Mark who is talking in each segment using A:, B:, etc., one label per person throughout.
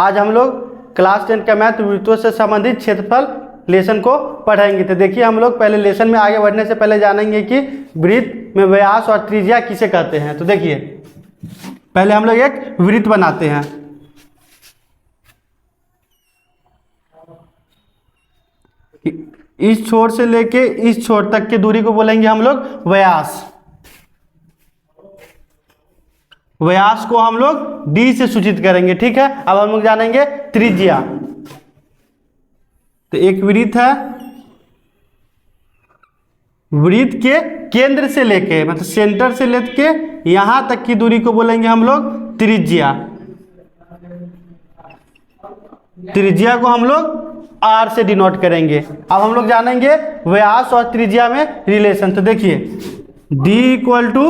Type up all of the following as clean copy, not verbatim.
A: आज हम लोग क्लास 10 का मैथ वृत्तों से संबंधित क्षेत्रफल लेसन को पढ़ेंगे। तो देखिए हम लोग पहले लेसन में आगे बढ़ने से पहले जानेंगे कि वृत्त में व्यास और त्रिज्या किसे कहते हैं। तो देखिए पहले हम लोग एक वृत्त बनाते हैं। इस छोर से लेके इस छोर तक की दूरी को बोलेंगे हम लोग व्यास। व्यास को हम लोग d से सूचित करेंगे, ठीक है। अब हम लोग जानेंगे त्रिज्या। तो एक वृत्त है, वृत्त के केंद्र से लेके मतलब सेंटर से लेके यहां तक की दूरी को बोलेंगे हम लोग त्रिज्या। त्रिज्या को हम लोग r से डिनोट करेंगे। अब हम लोग जानेंगे व्यास और त्रिज्या में रिलेशन। तो देखिए d equal to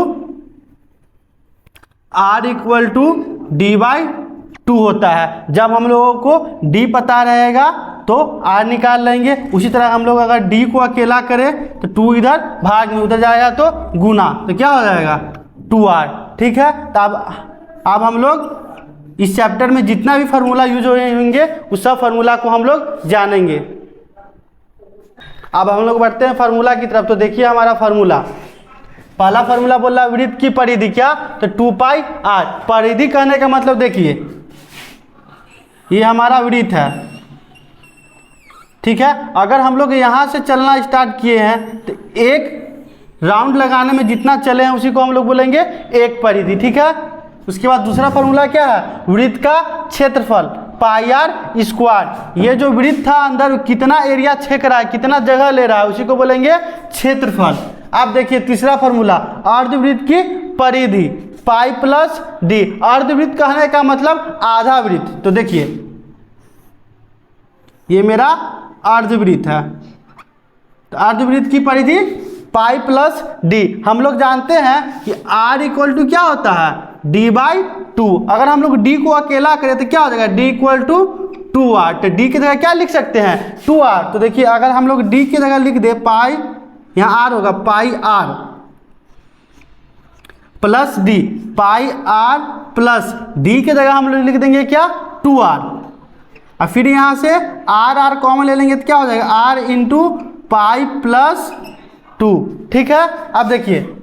A: r equal to d/2 होता है। जब हम लोगों को d पता रहेगा तो r निकाल लेंगे। उसी तरह हम लोग अगर d को अकेला करें तो 2 इधर भाग में उधर जाएगा तो गुना, तो क्या हो जाएगा 2r, ठीक है। तो अब हम लोग इस चैप्टर में जितना भी फार्मूला यूज होंगे उस सब फार्मूला को हम लोग जानेंगे। अब हम लोग बढ़ते हैं फार्मूला की तरफ। तो देखिए हमारा फार्मूला, पहला फार्मूला बोल रहा है वृत्त की परिधि क्या, तो 2πr। परिधि कहने का मतलब देखिए ये हमारा वृत्त है, ठीक है। अगर हम लोग यहाँ से चलना स्टार्ट किए हैं तो एक राउंड लगाने में जितना चले हैं उसी को हम लोग बोलेंगे एक परिधि, ठीक है। उसके बाद दूसरा फार्मूला क्या है, वृत्त का क्षेत्रफल πr²। ये जो वृत्त था अंदर कितना एरिया छेक रहा है, कितना जगह ले रहा है, उसी को बोलेंगे क्षेत्रफल। अब देखिए तीसरा फार्मूला अर्धवृत्त की परिधि π+d। अर्धवृत्त कहने का मतलब आधा वृत्त। तो देखिए ये मेरा अर्धवृत्त है, तो अर्धवृत्त की परिधि π+d। हम लोग जानते हैं कि r इक्वल टू क्या होता है d/2। अगर हम लोग d को अकेला करें तो क्या हो जाएगा d इक्वल टू 2r। तो d की जगह क्या लिख सकते हैं 2r। तो देखिए अगर हम लोग d की जगह लिख दे पाई, यहाँ r होगा πr plus d, πr plus d की जगह हम लोग लिख देंगे क्या 2r। और फिर यहाँ से r कॉमन ले लेंगे तो क्या हो जाएगा r इंटू π+2, ठीक है। अब देखिए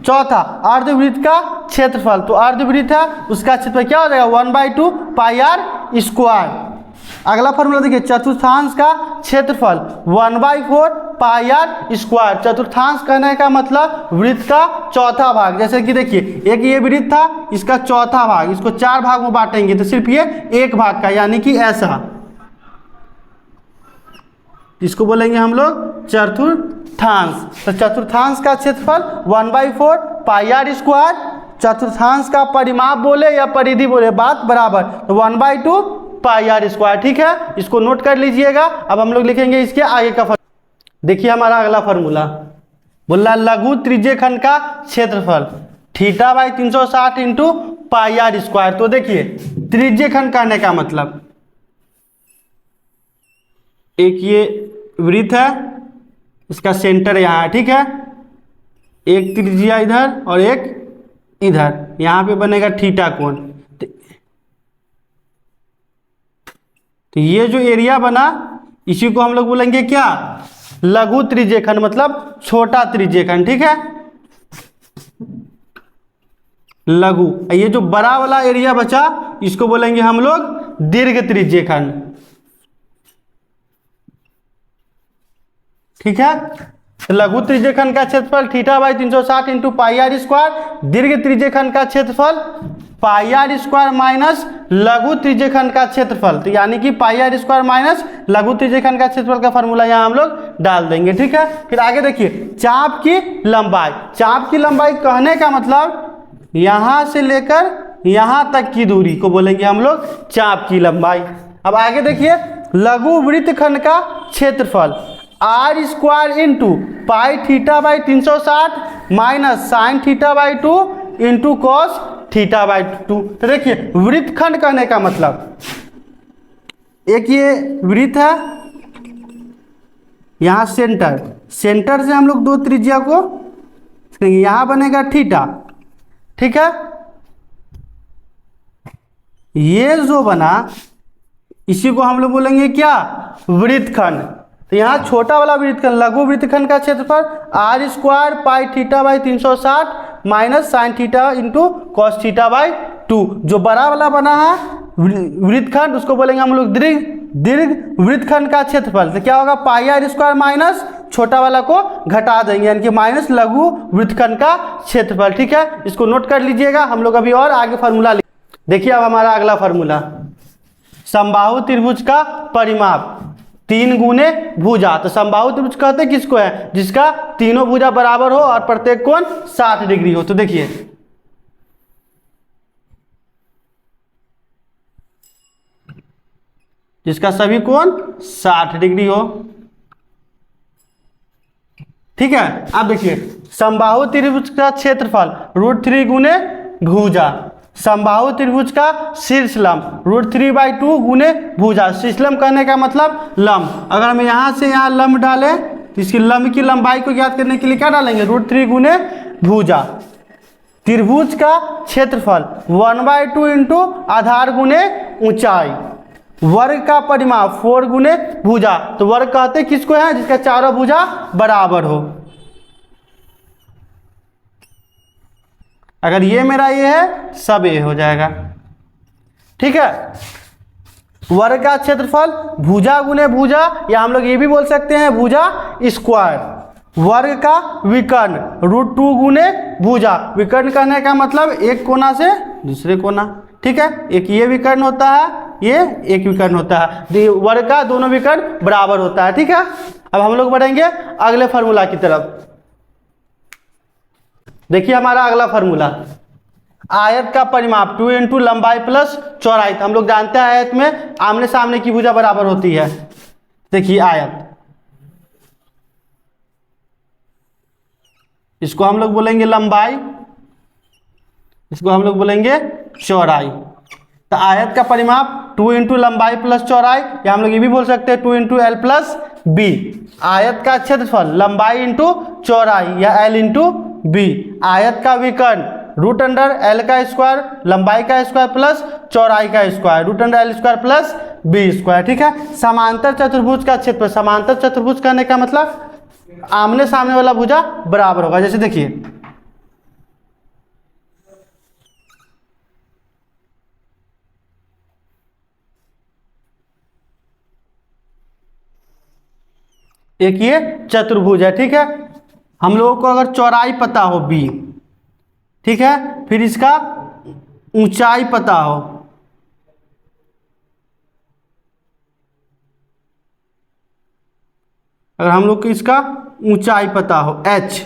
A: चौथा अर्धवृत्त का क्षेत्रफल। तो अर्धवृत्त है उसका क्षेत्रफल क्या हो जाएगा 1/2 πr²। अगला फॉर्मूला देखिए चतुर्थांश का क्षेत्रफल 1/4 πr²। चतुर्थांश कहने का मतलब वृत्त का चौथा भाग। जैसे कि देखिए एक ये वृत्त था, इसका चौथा भाग, इसको 4 भाग में बांटेंगे तो सिर्फ ये एक भाग का, यानी कि ऐसा, इसको बोलेंगे हम लोग चतुर्थांश। तो चतुर्थांश का क्षेत्रफल 1/4 πr²। चतुर्थांश का परिमाप बोले या परिधि बोले बात बराबर, तो 1/2 πr², ठीक है। इसको नोट कर लीजिएगा। अब हम लोग लिखेंगे इसके आगे का फार्मूला। देखिए हमारा अगला फार्मूला बोल रहा है लघु त्रिज्यखंड का क्षेत्रफल θ/360 इंटू πr²। तो देखिए त्रिज्यखंड कहने का मतलब एक ये वृत्त है, इसका सेंटर यहाँ है, ठीक है। एक त्रिज्या इधर और एक इधर, यहाँ पे बनेगा थीटा कोण। तो ये जो एरिया बना इसी को हम लोग बोलेंगे क्या लघु त्रिज्यखंड, मतलब छोटा त्रिज्यखंड, ठीक है। लघु। ये जो बड़ा वाला एरिया बचा इसको बोलेंगे हम लोग दीर्घ त्रिज्यखंड, ठीक है। तो लघु त्रिज्यखंड का क्षेत्रफल θ/360 इंटू πr²। दीर्घ त्रिज्यखंड का क्षेत्रफल πr² माइनस लघु त्रिज्यखंड का क्षेत्रफल, तो यानी कि πr² माइनस लघु त्रिज्यखंड का क्षेत्रफल का फार्मूला यहाँ हम लोग डाल देंगे, ठीक है। फिर आगे देखिए चाप की लंबाई। चाप की लंबाई कहने का मतलब यहाँ से लेकर यहाँ तक की दूरी को बोलेंगे हम लोग चाप की लंबाई। अब आगे देखिए लघु वृत्तखंड का क्षेत्रफल r² into πθ/360 minus sin θ/2 into cos θ/2। तो देखिए वृत्तखंड कहने का मतलब एक ये वृत्त है, यहाँ सेंटर, सेंटर से हम लोग दो त्रिज्या को यहाँ बनेगा थीटा, ठीक है। ये जो बना इसी को हम लोग बोलेंगे क्या, वृत्तखंड। तो यहाँ छोटा वाला वृत्तखंड, लघु वृत्तखंड का क्षेत्रफल R square pi theta by 360 minus sine theta into cos theta by 2। जो बड़ा वाला बना है वृत्तखंड उसको बोलेंगे हम लोग दीर्घ वृत्तखंड का क्षेत्रफल। तो क्या होगा, पाई आर स्क्वायर माइनस छोटा वाला को घटा देंगे, यानी कि माइनस लघु वृत्तखंड का क्षेत्रफल। ठीक है, इसको नोट कर लीजिएगा। हम लोग अभी और आगे फार्मूला देखिए। अब हमारा अगला फार्मूला, समबाहु त्रिभुज का परिमाप 3 गुने भुजा। तो समबाहु त्रिभुज कहते हैं किसको है, जिसका तीनों भुजा बराबर हो और प्रत्येक कोण 60 डिग्री हो। तो देखिए जिसका सभी कोण 60 डिग्री हो। ठीक है, अब देखिए समबाहु त्रिभुज का क्षेत्रफल √3 गुने भुजा, समबाहु त्रिभुज का शीर्ष लंब √3/2 गुने भुजा। शीर्ष लंब कहने का मतलब लंब। अगर हम यहाँ से यहाँ लंब डालें तो इसकी लंब की लंबाई को ज्ञात करने के लिए क्या डालेंगे, √3 गुने भुजा। त्रिभुज का क्षेत्रफल 1/2 इंटू आधार गुने ऊंचाई, वर्ग का परिमाप 4 गुने भुजा। तो वर्ग कहते किसको है, जिसका चारों भुजा बराबर हो। अगर ये मेरा ये है, सब ये हो जाएगा। ठीक है, वर्ग का क्षेत्रफल भुजा गुने भुजा, या हम लोग ये भी बोल सकते हैं भुजा स्क्वायर। वर्ग का विकर्ण √2 गुने भुजा। विकर्ण कहने का मतलब एक कोना से दूसरे कोना। ठीक है, एक ये विकर्ण होता है, ये एक विकर्ण होता है। वर्ग का दोनों विकर्ण बराबर होता है। ठीक है, अब हम लोग बढ़ेंगे अगले फार्मूला की तरफ। देखिए हमारा अगला फार्मूला, आयत का परिमाप 2 इंटू लंबाई प्लस चौड़ाई। तो हम लोग जानते हैं आयत में आमने सामने की भुजा बराबर होती है। देखिए आयत, इसको हम लोग बोलेंगे लंबाई, इसको हम लोग बोलेंगे चौड़ाई। तो आयत का परिमाप 2 इंटू लंबाई प्लस चौड़ाई, या हम लोग ये भी बोल सकते हैं 2 इंटू एल प्लस बी। आयत का क्षेत्रफल लंबाई इंटू चौड़ाई या एल इंटू बी। आयत का विकर्ण √L का स्क्वायर, लंबाई का स्क्वायर प्लस चौड़ाई का square, √L square plus B square. ठीक है, समांतर चतुर्भुज का क्षेत्रफल, समांतर चतुर्भुज कहने का मतलब आमने सामने वाला भुजा बराबर होगा। जैसे देखिए एक ये चतुर्भुज है। ठीक है, हम लोगों को अगर चौड़ाई पता हो b, ठीक है, फिर इसका ऊंचाई पता हो, अगर हम लोग को इसका ऊंचाई पता हो h,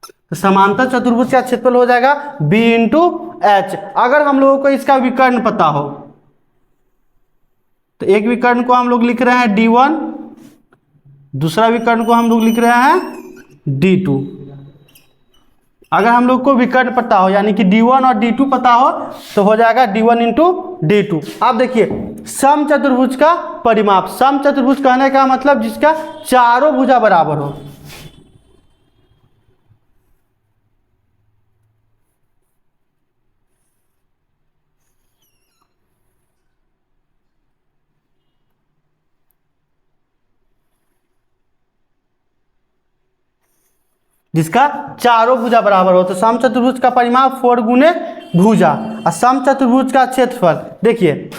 A: तो समांतर चतुर्भुज का क्षेत्रफल हो जाएगा b इंटू एच। अगर हम लोगों को इसका विकर्ण पता हो, तो एक विकर्ण को हम लोग लिख रहे हैं d1, दूसरा विकर्ण को हम लोग लिख रहे हैं d2। अगर हम लोग को विकर्ण पता हो यानी कि d1 और d2 पता हो, तो हो जाएगा d1 इंटू d2। अब देखिए सम चतुर्भुज का परिमाप, सम चतुर्भुज कहने का मतलब जिसका चारों भुजा बराबर हो। जिसका चारों भुजा बराबर हो। तो सम चतुर्भुज का परिमाप 4 गुने भुजा और सम चतुर्भुज का क्षेत्रफल, देखिए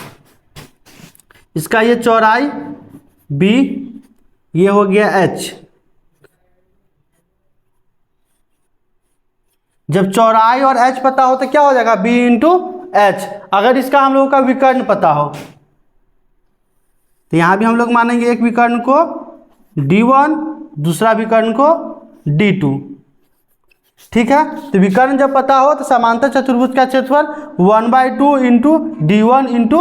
A: इसका ये चौड़ाई b, ये हो गया h। जब चौड़ाई और h पता हो तो क्या हो जाएगा b इंटू एच। अगर इसका हम लोगों का विकर्ण पता हो, तो यहां भी हम लोग मानेंगे एक विकर्ण को d1, दूसरा विकर्ण को d2। ठीक है, तो विकर्ण जब पता हो तो समांतर चतुर्भुज का क्षेत्रफल 1/2 इंटू d1 इंटू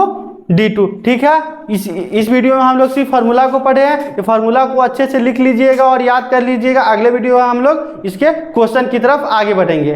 A: d2। ठीक है, इस वीडियो में हम लोग सिर्फ फार्मूला को पढ़े हैं। ये फार्मूला को अच्छे से लिख लीजिएगा और याद कर लीजिएगा। अगले वीडियो में हम लोग इसके क्वेश्चन की तरफ आगे बढ़ेंगे।